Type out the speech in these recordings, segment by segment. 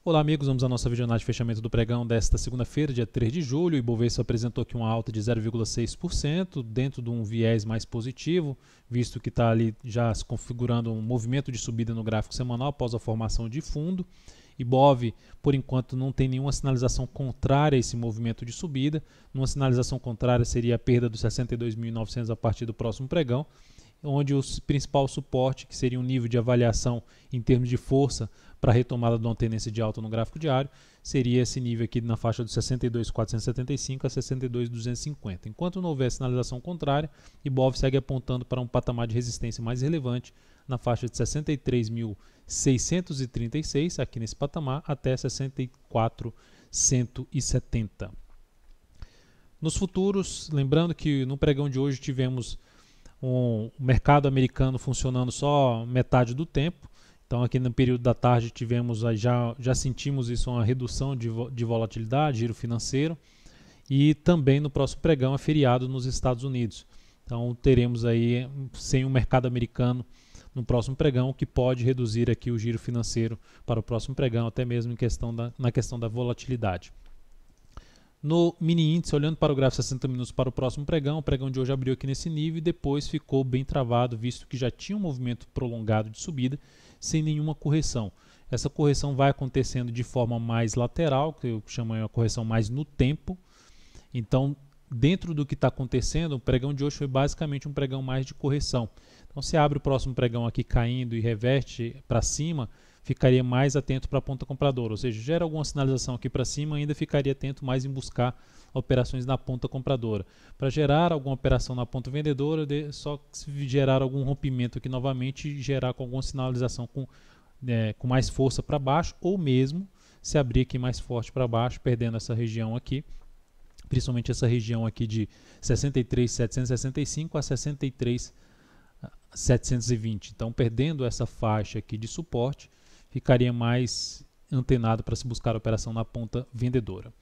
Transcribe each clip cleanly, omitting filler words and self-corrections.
Olá amigos, vamos à nossa videoanálise de fechamento do pregão desta segunda-feira, dia 3 de julho. O Ibovespa apresentou aqui uma alta de 0,6%, dentro de um viés mais positivo, visto que está ali já se configurando um movimento de subida no gráfico semanal após a formação de fundo. Ibov, por enquanto, não tem nenhuma sinalização contrária a esse movimento de subida. Uma sinalização contrária seria a perda dos 62.900 a partir do próximo pregão, onde o principal suporte, que seria um nível de avaliação em termos de força para a retomada de uma tendência de alta no gráfico diário, seria esse nível aqui na faixa dos 62.475 a 62.250. Enquanto não houver sinalização contrária, Ibov segue apontando para um patamar de resistência mais relevante na faixa de 63.636, aqui nesse patamar, até 64.170. Nos futuros, lembrando que no pregão de hoje tivemos o mercado americano funcionando só metade do tempo. Então aqui no período da tarde tivemos, já sentimos isso, uma redução de volatilidade, giro financeiro, e também no próximo pregão é feriado nos Estados Unidos. Então teremos aí, sem o mercado americano no próximo pregão, o que pode reduzir aqui o giro financeiro para o próximo pregão, até mesmo na questão da volatilidade. No mini índice, olhando para o gráfico 60 minutos para o próximo pregão, o pregão de hoje abriu aqui nesse nível e depois ficou bem travado, visto que já tinha um movimento prolongado de subida, sem nenhuma correção. Essa correção vai acontecendo de forma mais lateral, que eu chamo de uma correção mais no tempo. Então, dentro do que está acontecendo, o pregão de hoje foi basicamente um pregão mais de correção. Então, se abre o próximo pregão aqui caindo e reverte para cima, ficaria mais atento para a ponta compradora, ou seja, gera alguma sinalização aqui para cima, ainda ficaria atento mais em buscar operações na ponta compradora. Para gerar alguma operação na ponta vendedora, só se gerar algum rompimento aqui novamente, gerar com alguma sinalização com mais força para baixo, ou mesmo se abrir aqui mais forte para baixo, perdendo essa região aqui, principalmente essa região aqui de 63.765 a 63.720. Então, perdendo essa faixa aqui de suporte, ficaria mais antenado para se buscar a operação na ponta vendedora.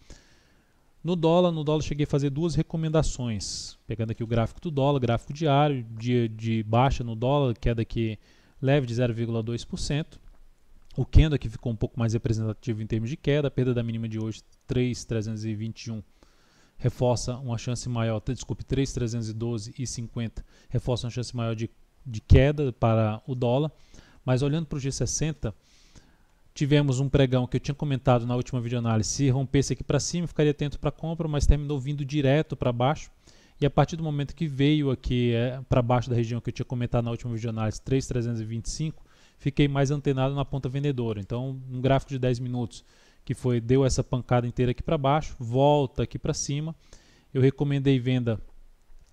No dólar cheguei a fazer duas recomendações. Pegando aqui o gráfico do dólar, gráfico diário, dia de baixa no dólar, queda aqui leve de 0,2%. O candle aqui ficou um pouco mais representativo em termos de queda, a perda da mínima de hoje, 3.321, reforça uma chance maior, 3.312,50, reforça uma chance maior de queda para o dólar. Mas olhando para o G60, tivemos um pregão que eu tinha comentado na última videoanálise, se rompesse aqui para cima, ficaria atento para compra, mas terminou vindo direto para baixo. E a partir do momento que veio aqui para baixo da região que eu tinha comentado na última videoanálise, 3.325, fiquei mais antenado na ponta vendedora. Então, um gráfico de 10 minutos que deu essa pancada inteira aqui para baixo, volta aqui para cima. Eu recomendei venda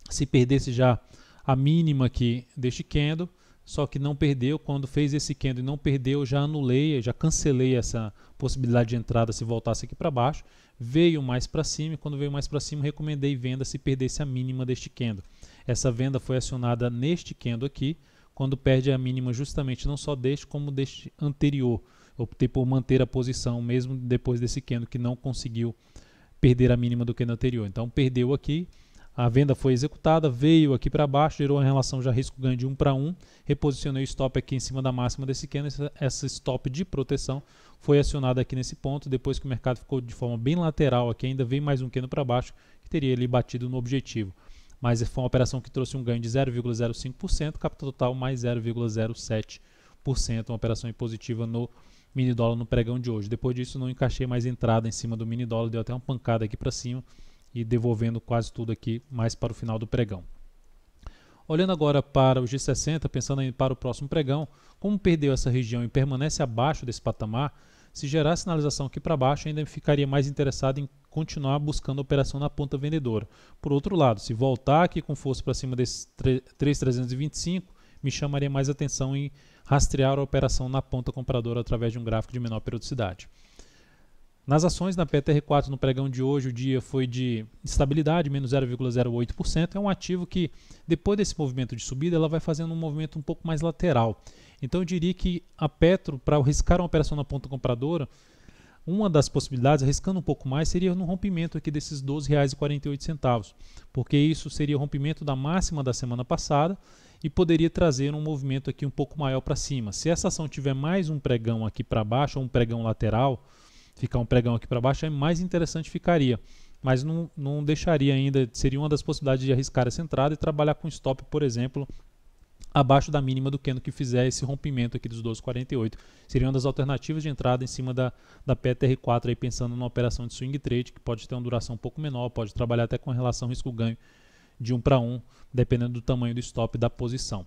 se perdesse já a mínima aqui deste candle, só que não perdeu. Quando fez esse candle e não perdeu, já anulei, já cancelei essa possibilidade de entrada se voltasse aqui para baixo. Veio mais para cima e quando veio mais para cima, recomendei venda se perdesse a mínima deste candle. Essa venda foi acionada neste candle aqui, quando perde a mínima justamente não só deste, como deste anterior. Optei por manter a posição mesmo depois desse candle que não conseguiu perder a mínima do candle anterior. Então perdeu aqui. A venda foi executada, veio aqui para baixo, gerou uma relação já risco-ganho de 1 para 1, reposicionei o stop aqui em cima da máxima desse candle, essa stop de proteção foi acionada aqui nesse ponto, depois que o mercado ficou de forma bem lateral aqui, ainda veio mais um candle para baixo, que teria ali batido no objetivo. Mas foi uma operação que trouxe um ganho de 0,05%, capital total mais 0,07%, uma operação positiva no mini dólar no pregão de hoje. Depois disso não encaixei mais entrada em cima do mini dólar, deu até uma pancada aqui para cima, e devolvendo quase tudo aqui mais para o final do pregão. Olhando agora para o G60, pensando em para o próximo pregão, como perdeu essa região e permanece abaixo desse patamar, se gerar sinalização aqui para baixo, ainda ficaria mais interessado em continuar buscando a operação na ponta vendedora. Por outro lado, se voltar aqui com força para cima desse 3.325, me chamaria mais atenção em rastrear a operação na ponta compradora através de um gráfico de menor periodicidade. Nas ações, na PTR4 no pregão de hoje, o dia foi de estabilidade, menos 0,08%. É um ativo que, depois desse movimento de subida, ela vai fazendo um movimento um pouco mais lateral. Então eu diria que a Petro, para arriscar uma operação na ponta compradora, uma das possibilidades, arriscando um pouco mais, seria no rompimento aqui desses R$ 12,48, porque isso seria o rompimento da máxima da semana passada e poderia trazer um movimento aqui um pouco maior para cima. Se essa ação tiver mais um pregão aqui para baixo ou um pregão lateral, ficar um pregão aqui para baixo, é mais interessante ficaria. Mas não deixaria ainda, seria uma das possibilidades de arriscar essa entrada e trabalhar com stop, por exemplo, abaixo da mínima do candle que fizer esse rompimento aqui dos 12,48. Seria uma das alternativas de entrada em cima da PTR4, aí pensando numa operação de swing trade, que pode ter uma duração um pouco menor, pode trabalhar até com relação risco-ganho de 1 para 1, dependendo do tamanho do stop da posição.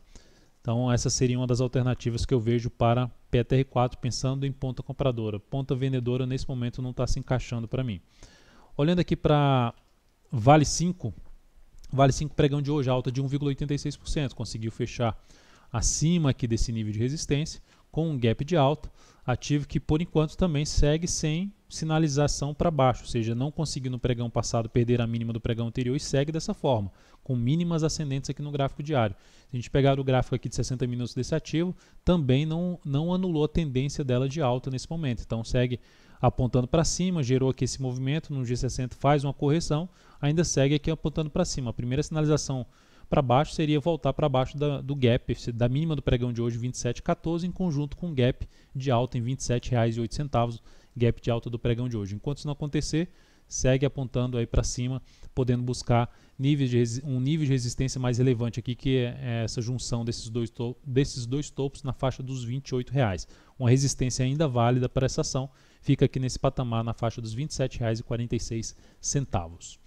Então essa seria uma das alternativas que eu vejo para PTR4, pensando em ponta compradora. Ponta vendedora nesse momento não está se encaixando para mim. Olhando aqui para Vale 5, Vale 5 pregão de hoje, alta de 1,86%, conseguiu fechar acima aqui desse nível de resistência, com um gap de alta, ativo que por enquanto também segue sem sinalização para baixo, ou seja, não conseguiu no pregão passado perder a mínima do pregão anterior e segue dessa forma, com mínimas ascendentes aqui no gráfico diário. Se a gente pegar o gráfico aqui de 60 minutos desse ativo, também não anulou a tendência dela de alta nesse momento, então segue apontando para cima, gerou aqui esse movimento, no G60 faz uma correção, ainda segue aqui apontando para cima. A primeira sinalização para baixo seria voltar para baixo do gap, da mínima do pregão de hoje, 27,14, em conjunto com o gap de alta em R$ 27,08, gap de alta do pregão de hoje. Enquanto isso não acontecer, segue apontando aí para cima, podendo buscar um nível de resistência mais relevante aqui, que é essa junção desses dois topos na faixa dos R$ 28,00. Uma resistência ainda válida para essa ação, fica aqui nesse patamar na faixa dos R$ 27,46.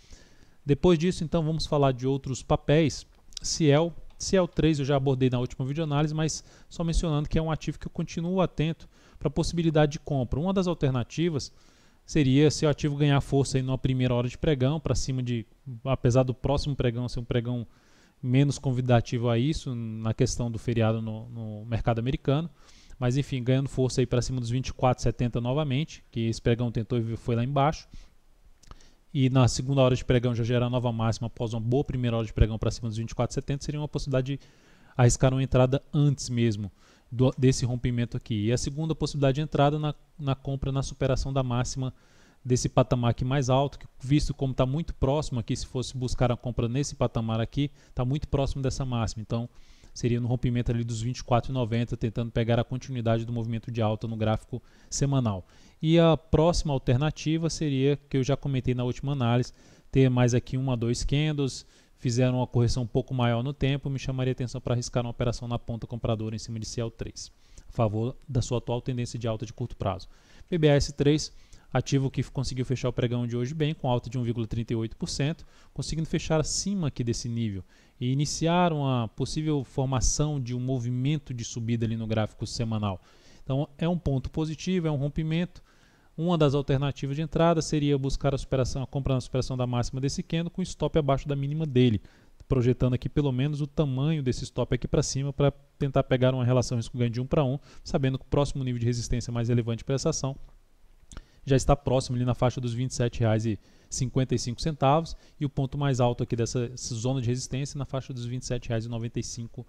Depois disso, então, vamos falar de outros papéis. Ciel 3 eu já abordei na última videoanálise, mas só mencionando que é um ativo que eu continuo atento para a possibilidade de compra. Uma das alternativas seria se o ativo ganhar força aí numa primeira hora de pregão, para cima de, apesar do próximo pregão ser um pregão menos convidativo a isso, na questão do feriado no mercado americano, mas enfim, ganhando força aí para cima dos 24,70 novamente, que esse pregão tentou e foi lá embaixo. E na segunda hora de pregão já gera nova máxima após uma boa primeira hora de pregão para cima dos 24,70, seria uma possibilidade de arriscar uma entrada antes mesmo desse rompimento aqui. E a segunda possibilidade de entrada na compra na superação da máxima desse patamar aqui mais alto, que, visto como está muito próximo aqui, se fosse buscar a compra nesse patamar aqui, está muito próximo dessa máxima. Então seria no rompimento ali dos 24,90, tentando pegar a continuidade do movimento de alta no gráfico semanal. E a próxima alternativa seria, que eu já comentei na última análise, ter mais aqui 1 a 2 candles, fizeram uma correção um pouco maior no tempo, me chamaria atenção para arriscar uma operação na ponta compradora em cima de CL3, a favor da sua atual tendência de alta de curto prazo. BBAS3, ativo que conseguiu fechar o pregão de hoje bem, com alta de 1,38%, conseguindo fechar acima aqui desse nível e iniciar uma possível formação de um movimento de subida ali no gráfico semanal. Então é um ponto positivo, é um rompimento. Uma das alternativas de entrada seria buscar a compra na superação da máxima desse candle com stop abaixo da mínima dele, projetando aqui pelo menos o tamanho desse stop aqui para cima para tentar pegar uma relação risco-ganho de 1 para 1, sabendo que o próximo nível de resistência mais relevante para essa ação já está próximo ali na faixa dos R$ 27,55 e o ponto mais alto aqui dessa zona de resistência na faixa dos R$ 27,95.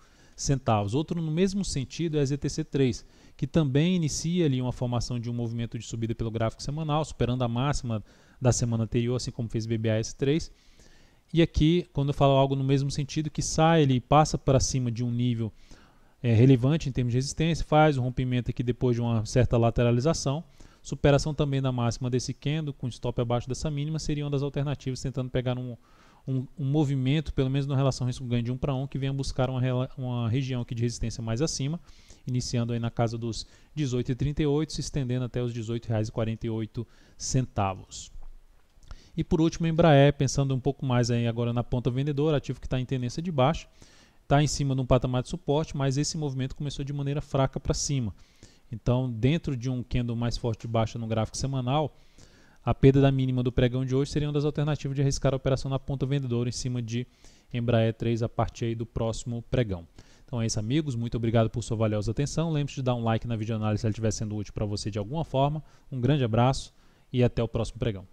Outro no mesmo sentido é a ZTC3, que também inicia ali uma formação de um movimento de subida pelo gráfico semanal, superando a máxima da semana anterior, assim como fez o BBAS3. E aqui, quando eu falo algo no mesmo sentido, que sai ele passa para cima de um nível relevante em termos de resistência, faz um rompimento aqui depois de uma certa lateralização, superação também da máxima desse candle, com stop abaixo dessa mínima, seria uma das alternativas, tentando pegar um movimento, pelo menos na relação risco-ganho de 1 para 1, que venha buscar uma região aqui de resistência mais acima, iniciando aí na casa dos 18,38, se estendendo até os R$ 18,48. E por último, Embraer, pensando um pouco mais aí agora na ponta vendedora, ativo que está em tendência de baixa, está em cima de um patamar de suporte, mas esse movimento começou de maneira fraca para cima. Então, dentro de um candle mais forte de baixa no gráfico semanal, a perda da mínima do pregão de hoje seria uma das alternativas de arriscar a operação na ponta vendedora em cima de Embraer 3 a partir aí do próximo pregão. Então é isso, amigos. Muito obrigado por sua valiosa atenção. Lembre-se de dar um like na videoanálise se ela estiver sendo útil para você de alguma forma. Um grande abraço e até o próximo pregão.